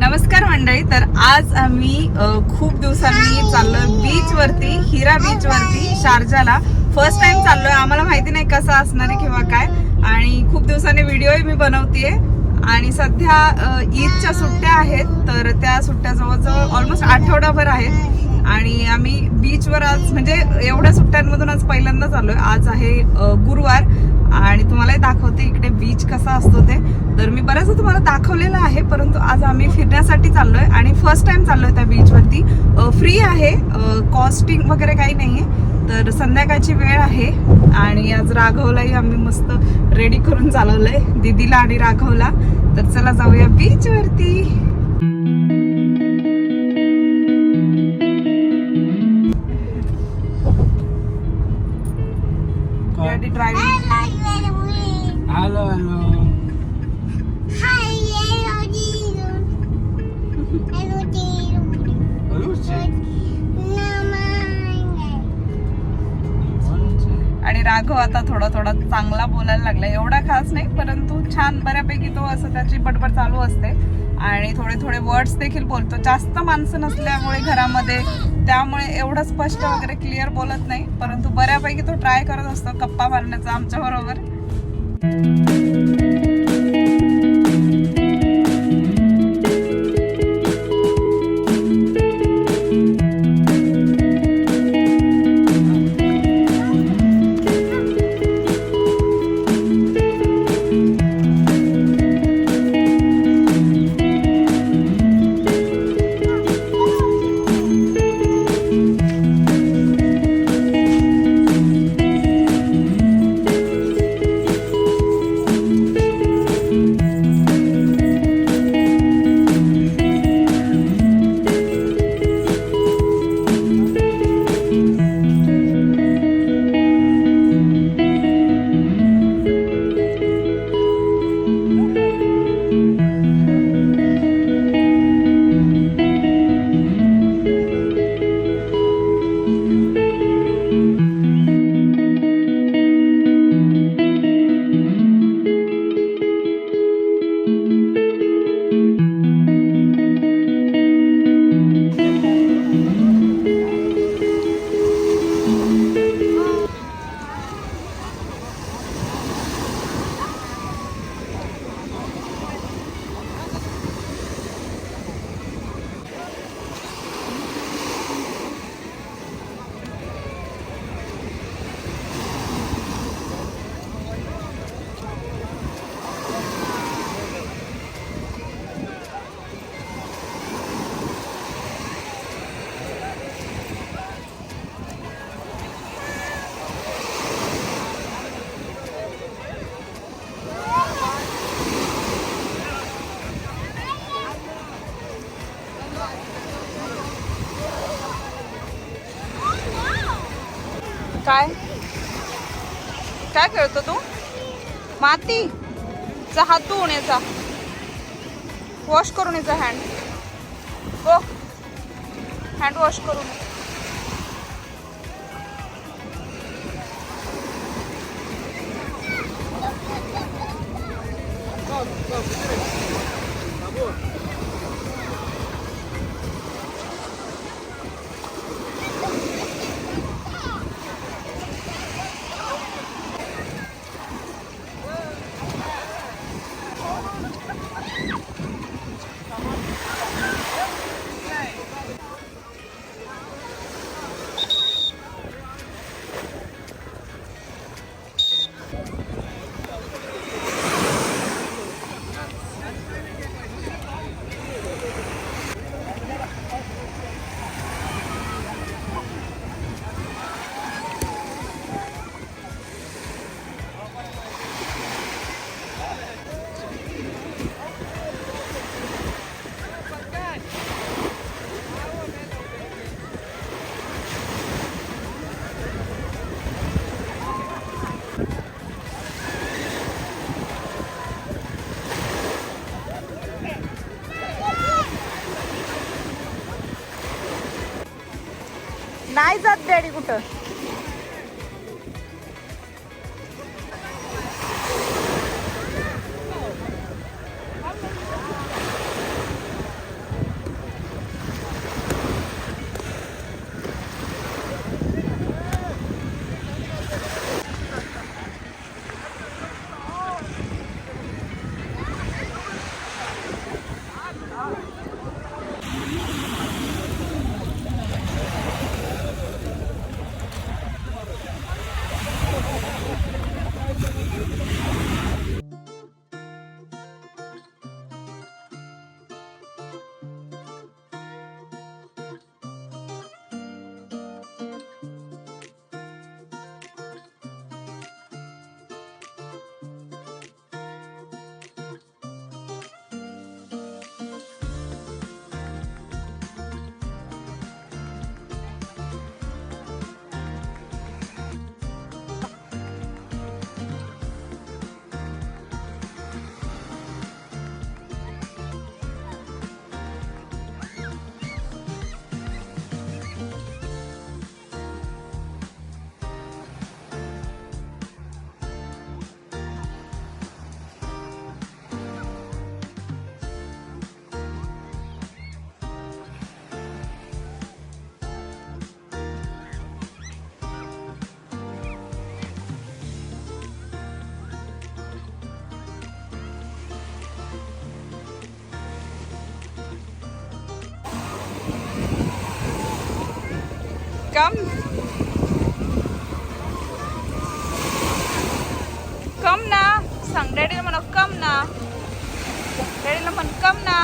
नमस्कार मंडळी. तर आज आम्ही खूप दिवसांनी चाललोय बीच वरती, हिरा बीच वरती शारजाला. फर्स्ट टाइम चाललोय. आम्हाला माहिती नाही कसं असणार आहे किंवा काय, आणि खूप दिवसांनी व्हिडिओही मी बनवतेय. आणि सध्या ईदच्या सुट्ट्या आहेत, तर त्या सुट्ट्या जवळजवळ ऑलमोस्ट आठवडाभर आहेत. आणि आम्ही बीचवर आज म्हणजे एवढ्या सुट्ट्यांमधून आज पहिल्यांदाच आलोय. आज आहे गुरुवार आणि तुम्हालाही दाखवते इकडे बीच कसा असतो ते. तर मी बऱ्याच तुम्हाला दाखवलेलं आहे, परंतु आज आम्ही फिरण्यासाठी चाललोय आणि फर्स्ट टाइम चाललोय त्या बीच वरती. फ्री आहे, कॉस्टिंग वगैरे काही नाहीये. तर संध्याकाळची वेळ आहे आणि आज राघवलाही आम्ही मस्त रेडी करून चालवलंय, दीदीला आणि राघवला. तर चला जाऊया बीच वरती. ड्रायव्हिंग. Hello hello. आणि राघव आता थोडा थोडा चांगला बोलायला लागला. एवढा खास नाही, परंतु छान बऱ्यापैकी तो असं त्याची बडबड चालू असते आणि थोडे थोडे वर्ड्स देखील बोलतो. जास्त माणसं नसल्यामुळे घरामध्ये, त्यामुळे एवढं स्पष्ट वगैरे क्लिअर बोलत नाही, परंतु बऱ्यापैकी तो ट्राय करत असतो गप्पा मारण्याचा आमच्या बरोबर. काय काय खेळतो तू? माती. जा हात धुवून याचा, वॉश करून याचा हँड. गो हँड वॉश करून. नाही जात डॅडी कुठं. कम कम ना, सांग डॅडीला म्हणा कम ना, डॅडीला म्हण कम ना.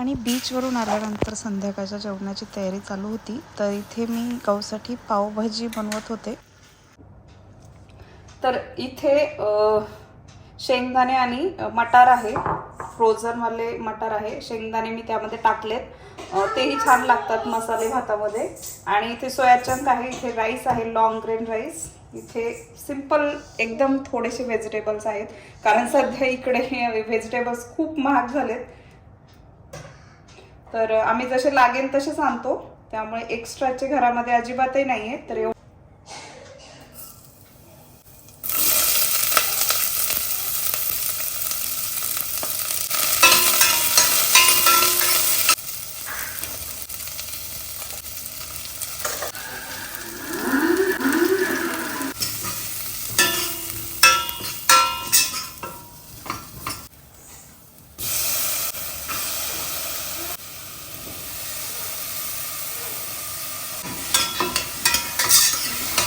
आणि बीचवरून आल्यानंतर संध्याकाळच्या जेवणाची तयारी चालू होती. तर इथे मी गौसाठी पावभाजी बनवत होते. तर इथे शेंगदाणे आणि मटार आहे, फ्रोझनवाले मटार आहे. शेंगदाणे मी त्यामध्ये टाकलेत, तेही छान लागतात मसाले भातामध्ये. आणि इथे सोया चंक आहे, इथे राईस आहे, लॉंग ग्रेन राईस. इथे सिंपल एकदम थोडेसे व्हेजिटेबल्स आहेत, कारण सध्या इकडे व्हेजिटेबल्स खूप महाग झालेत. तर आम्ही जसे लागेल तसेच आणतो, त्यामुळे एक्स्ट्राचे घरामध्ये अजिबातही नाही आहे. तर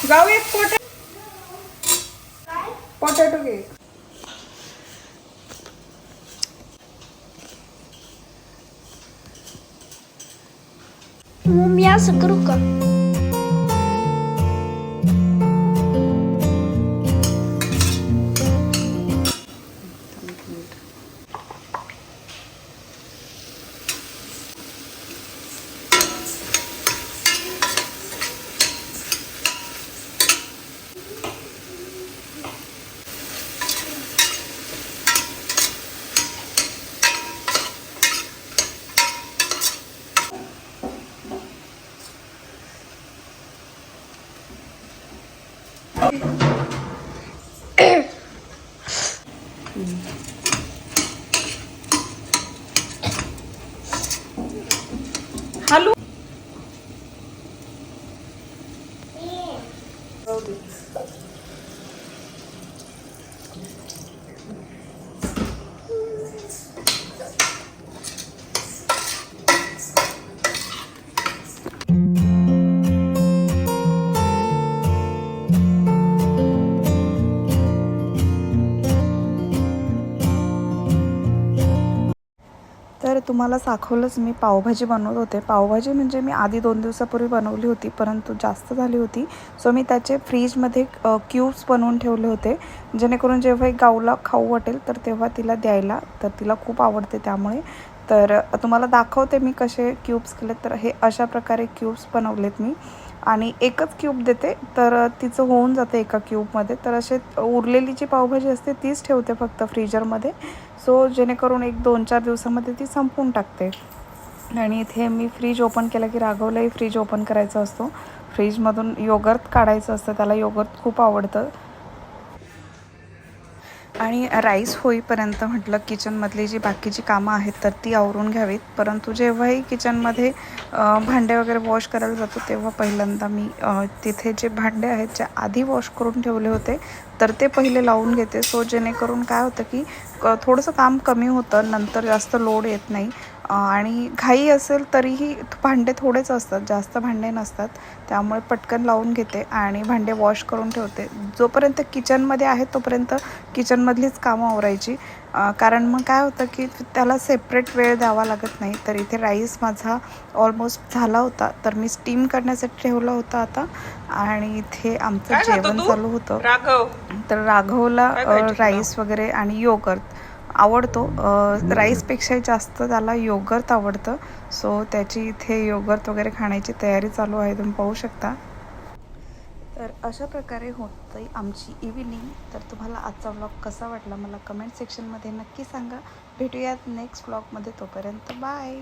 जाऊ एक पोटॅटो घे. मी असं करू का? हॅलो तर तुम्हाला दाखवलंच मी पावभाजी बनवत होते. पावभाजी म्हणजे मी आधी 2 दिवसापूर्वी बनवली होती, परंतु जास्त झाली होती. सो मी त्याचे फ्रीजमध्ये क्यूब्स बनवून ठेवले होते, जेणेकरून जेव्हा एक गाऊला खाऊ वाटेल तर तेव्हा तिला द्यायला. तर तिला खूप आवडते त्यामुळे. तर तुम्हाला दाखवते मी कसे क्यूब्स केलेत. तर हे अशा प्रकारे क्यूब्स बनवलेत मी, आणि एकच क्यूब देते तर तिचं होऊन जाते एका क्यूबमध्ये. तर असे उरलेली जी पावभाजी असते तीच ठेवते फक्त फ्रीजरमध्ये. सो जेणेकरून 1-2-4 दिवसामध्ये ती संपवून टाकते. आणि इथे मी फ्रीज ओपन केलं की राघवलाही फ्रीज ओपन करायचा असतो. फ्रीजमधून योगर्ट काढायचं असतं, त्याला योगर्ट खूप आवडतं. आणि राईस होईपर्यंत म्हटलं किचनमधली जी बाकीची कामं आहेत तर ती आवरून घ्यावीत. परंतु जेव्हाही किचनमध्ये भांडे वगैरे वॉश करायला जातो तेव्हा पहिल्यांदा मी तिथे जे भांडे आहेत जे आधी वॉश करून ठेवले होते तर ते पहिले लावून घेते. सो जेणेकरून काय होतं की थोडंसं काम कमी होतं, नंतर जास्त लोड येत नाही. आणि घाई असेल तरीही भांडे थोडेच असतात, जास्त भांडे नसतात, त्यामुळे पटकन लावून घेते आणि भांडे वॉश करून ठेवते. जोपर्यंत किचनमध्ये आहे तोपर्यंत किचनमधलीच कामं आवरायची, कारण मग काय होतं की त्याला सेपरेट वेळ द्यावा लागत नाही. तर इथे राईस माझा ऑलमोस्ट झाला होता, तर मी स्टीम करण्यासाठी ठेवला होता आता. आणि इथे आमचं जेवण चालू होतं. तर राघवला राईस वगैरे आणि योगर्ट आवडतो. राईसपेक्षाही जास्त त्याला योगर्ट आवडतं. सो त्याची इथे योगर्ट वगैरे खाण्याची तयारी चालू आहे, तुम्ही पाहू शकता. तर अशा प्रकारे होते आमची इव्हिनिंग. तर तुम्हाला आजचा व्लॉग कसा वाटला मला कमेंट सेक्शनमध्ये नक्की सांगा. भेटूयात नेक्स्ट व्लॉगमध्ये. तोपर्यंत बाय.